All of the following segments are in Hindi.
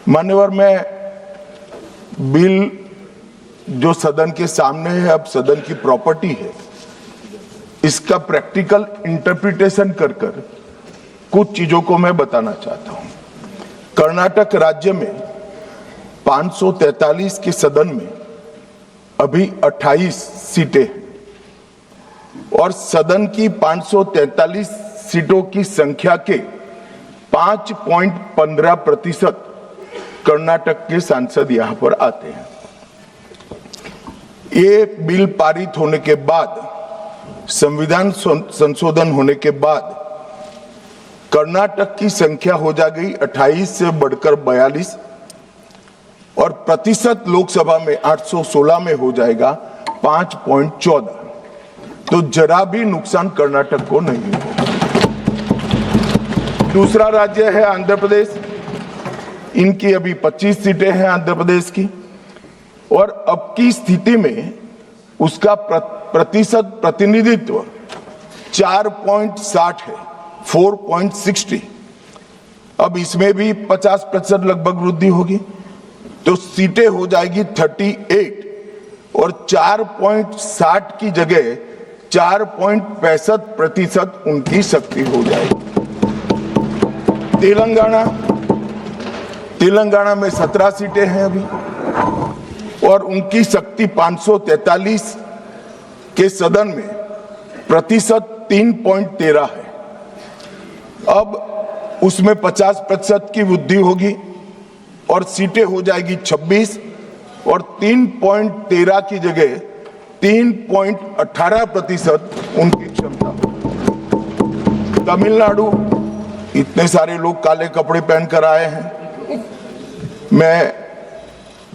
मान्यवर, मैं बिल जो सदन के सामने है, अब सदन की प्रॉपर्टी है, इसका प्रैक्टिकल इंटरप्रिटेशन कर कुछ चीजों को मैं बताना चाहता हूं। कर्नाटक राज्य में 543 के सदन में अभी 28 सीटें हैं और सदन की 543 सीटों की संख्या के 5.15% कर्नाटक के सांसद यहां पर आते हैं। ये बिल पारित होने के बाद, संविधान संशोधन होने के बाद कर्नाटक की संख्या हो जाएगी 28 से बढ़कर 42 और प्रतिशत लोकसभा में 816 में हो जाएगा 5.14। तो जरा भी नुकसान कर्नाटक को नहीं होगा। दूसरा राज्य है आंध्र प्रदेश। इनकी अभी 25 सीटें हैं आंध्र प्रदेश की और अब की स्थिति में उसका प्रतिशत प्रतिनिधित्व 4.60 है, 4.60। अब इसमें भी 50% लगभग वृद्धि होगी, तो सीटें हो जाएगी 38 और 4.60 की जगह 4.65% उनकी शक्ति हो जाएगी। तेलंगाना में 17 सीटें हैं अभी और उनकी शक्ति 543 के सदन में प्रतिशत 3.13 है। अब उसमें 50% की वृद्धि होगी और सीटें हो जाएगी 26 और 3.13 की जगह 3.18% उनकी क्षमता। तमिलनाडु, इतने सारे लोग काले कपड़े पहनकर आए हैं। मैं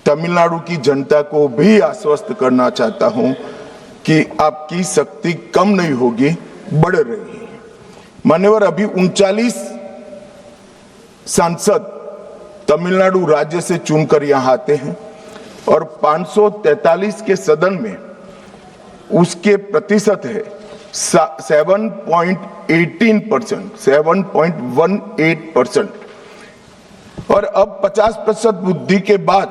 तमिलनाडु की जनता को भी आश्वस्त करना चाहता हूं कि आपकी शक्ति कम नहीं होगी, बढ़ रही है। मान्यवर, अभी 39 सांसद तमिलनाडु राज्य से चुनकर यहां आते हैं और 543 के सदन में उसके प्रतिशत है 7.18%, 7.18%। और अब 50% वृद्धि के बाद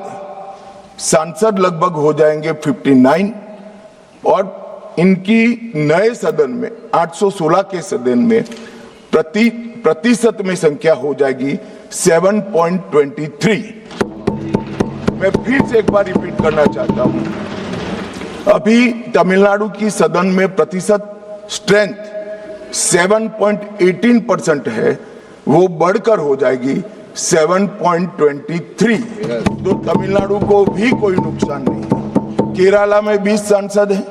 सांसद लगभग हो जाएंगे 59 और इनकी नए सदन में 816 के सदन में प्रतिशत में संख्या हो जाएगी 7.23। मैं फिर से एक बार रिपीट करना चाहता हूं, अभी तमिलनाडु की सदन में प्रतिशत स्ट्रेंथ 7.18% है, वो बढ़कर हो जाएगी 7.23। तो तमिलनाडु को भी कोई नुकसान नहीं है। केरला में 20 सांसद हैं,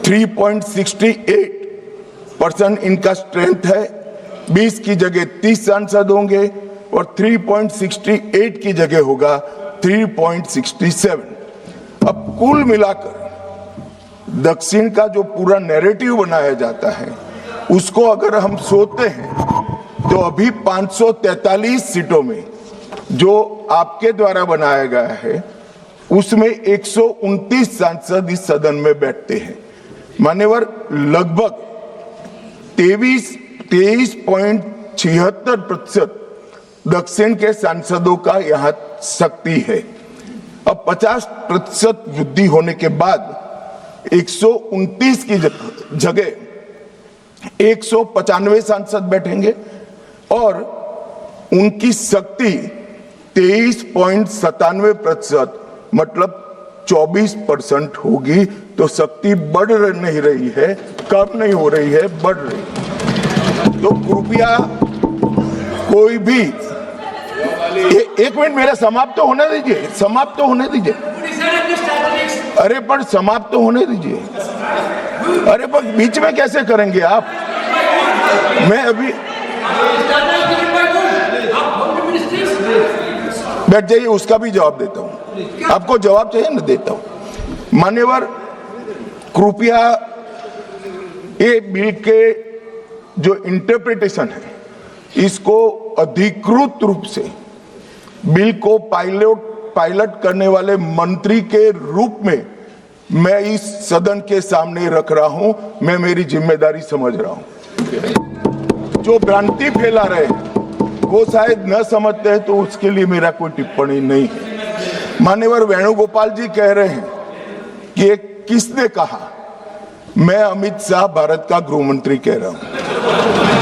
3.68% इनका स्ट्रेंथ है। 20 की जगह 30 सांसद होंगे और 3.68 की जगह होगा 3.67। अब कुल मिलाकर दक्षिण का जो पूरा नैरेटिव बनाया जाता है, उसको अगर हम सोचते हैं तो अभी 543 सीटों में जो आपके द्वारा बनाया गया है, उसमें 129 सांसद इस सदन में बैठते हैं। मान्यवर, लगभग 23.76% दक्षिण के सांसदों का यहां शक्ति है। अब 50% वृद्धि होने के बाद 129 की जगह 195 सांसद बैठेंगे और उनकी शक्ति 23.97%, मतलब 24% होगी। तो शक्ति बढ़ नहीं रही है, कम नहीं हो रही है, बढ़ रही है। तो कृपया कोई भी एक मिनट मेरा समाप्त तो होने दीजिए, समाप्त तो होने दीजिए। अरे पर समाप्त तो होने दीजिए। अरे पर बीच में कैसे करेंगे आप? मैं अभी बैठ जाइए, उसका भी जवाब देता हूं। आपको जवाब चाहिए ना, देता हूं। मान्यवर, कृपया ये बिल के जो इंटरप्रिटेशन है, इसको अधिकृत रूप से बिल को पायलट करने वाले मंत्री के रूप में मैं इस सदन के सामने रख रहा हूं। मैं मेरी जिम्मेदारी समझ रहा हूं। जो भ्रांति फैला रहे हैं वो शायद न समझते हैं तो उसके लिए मेरा कोई टिप्पणी नहीं है। मान्यवर वेणुगोपाल जी कह रहे हैं कि किसने कहा? मैं अमित शाह भारत का गृह मंत्री कह रहा हूं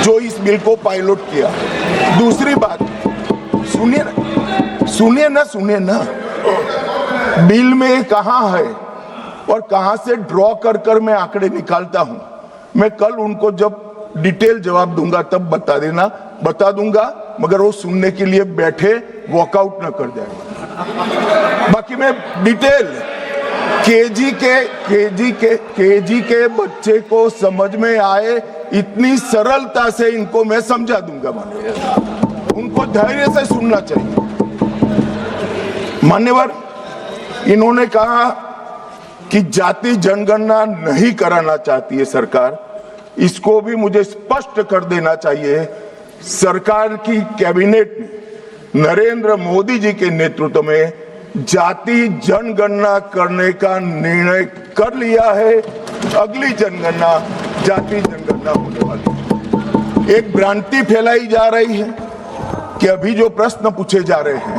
जो इस बिल को पायलट किया। दूसरी बात सुनिए ना बिल में कहां है और कहां से ड्रॉ कर कर मैं आंकड़े निकालता हूं। मैं कल उनको जब डिटेल जवाब दूंगा तब बता दूंगा, मगर वो सुनने के लिए बैठे वॉकआउट न कर जाए। बाकी मैं डिटेल केजी के बच्चे को समझ में आए इतनी सरलता से इनको मैं समझा दूंगा। मान्यवर उनको धैर्य से सुनना चाहिए। मान्यवर इन्होंने कहा कि जाति जनगणना नहीं कराना चाहती है सरकार। इसको भी मुझे स्पष्ट कर देना चाहिए। सरकार की कैबिनेट ने नरेंद्र मोदी जी के नेतृत्व में जाति जनगणना करने का निर्णय कर लिया है। अगली जनगणना जाति जनगणना होने वाली है। एक भ्रांति फैलाई जा रही है कि अभी जो प्रश्न पूछे जा रहे हैं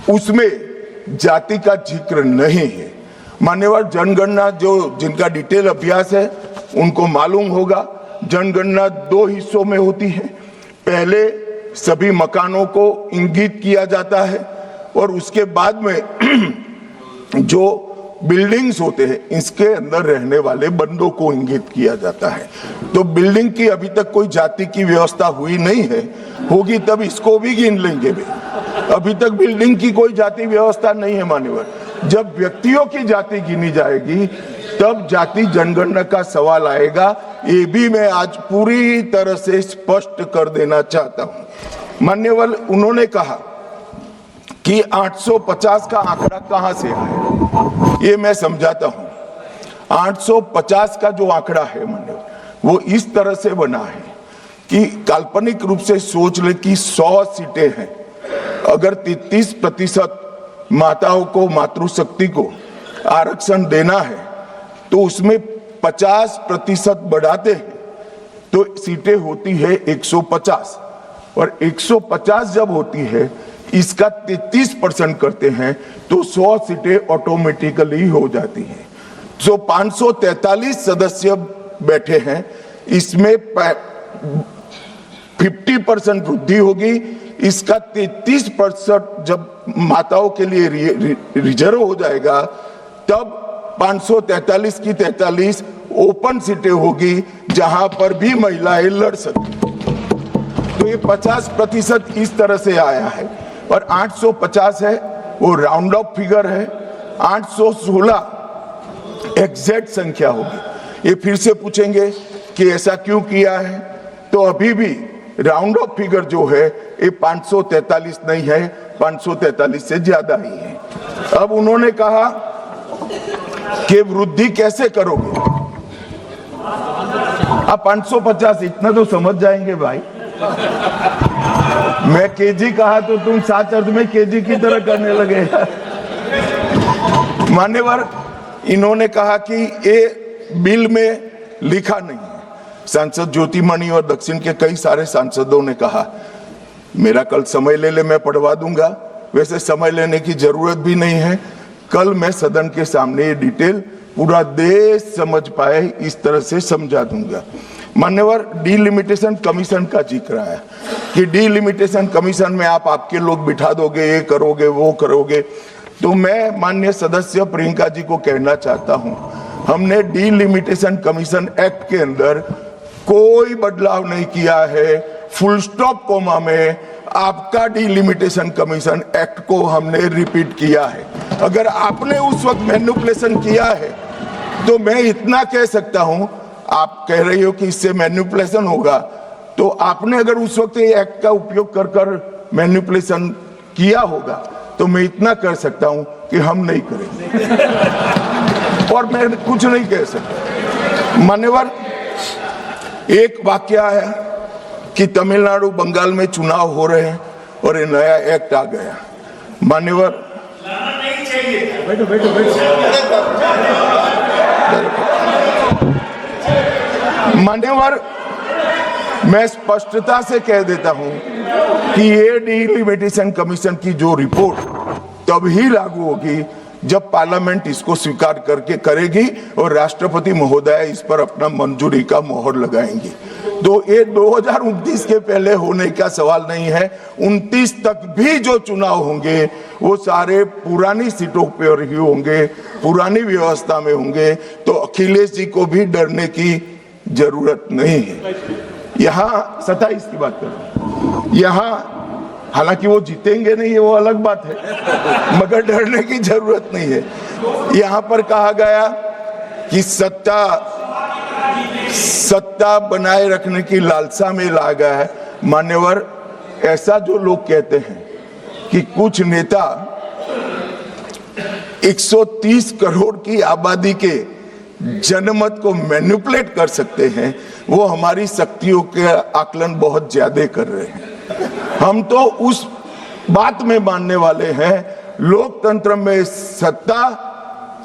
उसमें जाति का जिक्र नहीं है। मान्यवर जनगणना जिनका डिटेल अभ्यास है उनको मालूम होगा, जनगणना 2 हिस्सों में होती है। पहले सभी मकानों को इंगित किया जाता है और उसके बाद में जो बिल्डिंग्स होते हैं इसके अंदर रहने वाले बंदों को इंगित किया जाता है। तो बिल्डिंग की अभी तक कोई जाति की व्यवस्था हुई नहीं है, होगी तब इसको भी गिन लेंगे। अभी तक बिल्डिंग की कोई जाति व्यवस्था नहीं है। मान्यवर जब व्यक्तियों की जाति गिनी जाएगी तब जाति जनगणना का सवाल आएगा। ये भी मैं आज पूरी तरह से स्पष्ट कर देना चाहता हूं। मान्यवर उन्होंने कहा कि 850 का आंकड़ा कहां से आया, ये मैं समझाता हूं। 850 का जो आंकड़ा है मान्यवर वो इस तरह से बना है कि काल्पनिक रूप से सोच ले कि 100 सीटें हैं। अगर 33% माताओं को, मातृशक्ति को आरक्षण देना है तो उसमें 50% बढ़ाते हैं तो सीटें होती है 150, और 150 जब होती है इसका 33% करते हैं तो 100 सीटें ऑटोमेटिकली हो जाती हैं। जो 543 सदस्य बैठे हैं इसमें 50% वृद्धि होगी। इसका 33% जब माताओं के लिए रिजर्व हो जाएगा तब 543 की 43 ओपन सीटें होगी जहां पर भी महिलाएं लड़ सकती। तो ये 50% इस तरह से आया है। और 850 है वो राउंड ऑफ फिगर है। 816 एग्जैक्ट संख्या होगी। ये फिर से पूछेंगे कि ऐसा क्यों किया है, तो अभी भी राउंड ऑफ फिगर जो है ये 543 नहीं है, 543 से ज्यादा ही है। अब उन्होंने कहा कि वृद्धि कैसे करोगे? आप 550 इतना तो समझ जाएंगे भाई। मैं केजी कहा तो तुम 7 अर्थ में केजी की तरह करने लगे। मान्यवर इन्होंने कहा कि ये बिल में लिखा नहीं है। सांसद ज्योतिमणि और दक्षिण के कई सारे सांसदों ने कहा, मेरा कल समय ले मैं पढ़वा दूंगा। वैसे समय लेने की जरूरत भी नहीं है। कल मैं सदन के सामने ये डिटेल पूरा देश समझ पाए इस तरह से समझा दूंगा। मान्यवर डिलिमिटेशन कमीशन का जिक्र आया कि डिलिमिटेशन कमीशन में आप आपके लोग बिठा दोगे, ये करोगे वो करोगे। तो मैं माननीय सदस्य प्रियंका जी को कहना चाहता हूं, हमने डिलिमिटेशन कमीशन एक्ट के अंदर कोई बदलाव नहीं किया है। फुल स्टॉप कोमा में आपका डिलिमिटेशन कमीशन एक्ट को हमने रिपीट किया है। अगर आपने उस वक्त मैनिपुलेशन किया है तो मैं इतना कह सकता हूं, आप कह रही हो कि इससे मैनिपुलेशन होगा, तो आपने अगर उस वक्त ये एक्ट का उपयोग कर कर मैनिपुलेशन किया होगा तो मैं इतना कर सकता हूं कि हम नहीं करेंगे। और मैं कुछ नहीं कह सकता। मान्यवर एक वाक्य है कि तमिलनाडु बंगाल में चुनाव हो रहे हैं और ये नया एक्ट आ गया। मान्यवर बैठो बैठो मान्यवर मैं स्पष्टता से कह देता हूं कि ये डिलिमिटेशन कमीशन की जो रिपोर्ट तभी लागू होगी जब पार्लियामेंट इसको स्वीकार करके करेगी और राष्ट्रपति महोदय इस पर अपना मंजूरी का मोहर लगाएंगी। तो ये 2029 के पहले होने का सवाल नहीं है। 29 तक भी जो चुनाव होंगे वो सारे पुरानी सीटों पर ही होंगे, पुरानी व्यवस्था में होंगे। तो अखिलेश जी को भी डरने की जरूरत नहीं है। यहाँ 27 की बात कर, यहाँ हालांकि वो जीतेंगे नहीं है, वो अलग बात है, मगर डरने की जरूरत नहीं है। यहाँ पर कहा गया कि सत्ता बनाए रखने की लालसा में ला गया है। मान्यवर, ऐसा जो लोग कहते हैं कि कुछ नेता 130 करोड़ की आबादी के जनमत को मैनिपुलेट कर सकते हैं, वो हमारी शक्तियों के आकलन बहुत ज्यादा कर रहे हैं। हम तो उस बात में मानने वाले हैं, लोकतंत्र में सत्ता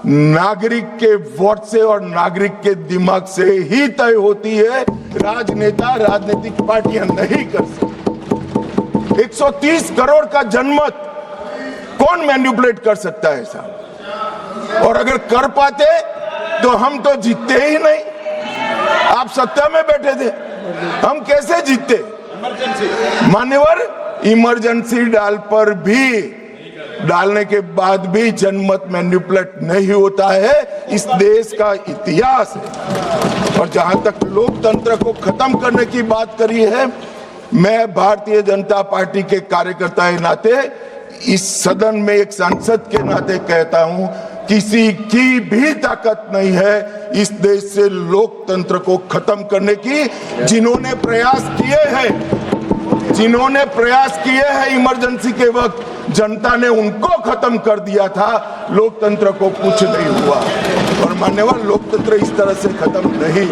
नागरिक के वोट से और नागरिक के दिमाग से ही तय होती है। राजनेता, राजनीतिक पार्टियां नहीं कर सकती। 130 करोड़ का जनमत कौन मैनिपुलेट कर सकता है साहब? और अगर कर पाते तो हम तो जीतते ही नहीं। आप सत्ता में बैठे थे, हम कैसे जीतते? मान्यवर, इमरजेंसी डालने के बाद भी जनमत मैनिपुलेट नहीं होता है। इस देश का इतिहास है। और जहां तक लोकतंत्र को खत्म करने की बात करी है, मैं भारतीय जनता पार्टी के कार्यकर्ता के नाते, इस सदन में एक सांसद के नाते कहता हूं, किसी की भी ताकत नहीं है इस देश से लोकतंत्र को खत्म करने की। जिन्होंने प्रयास किए हैं इमरजेंसी के वक्त, जनता ने उनको खत्म कर दिया था, लोकतंत्र को कुछ नहीं हुआ। और मान्यवर, लोकतंत्र इस तरह से खत्म नहीं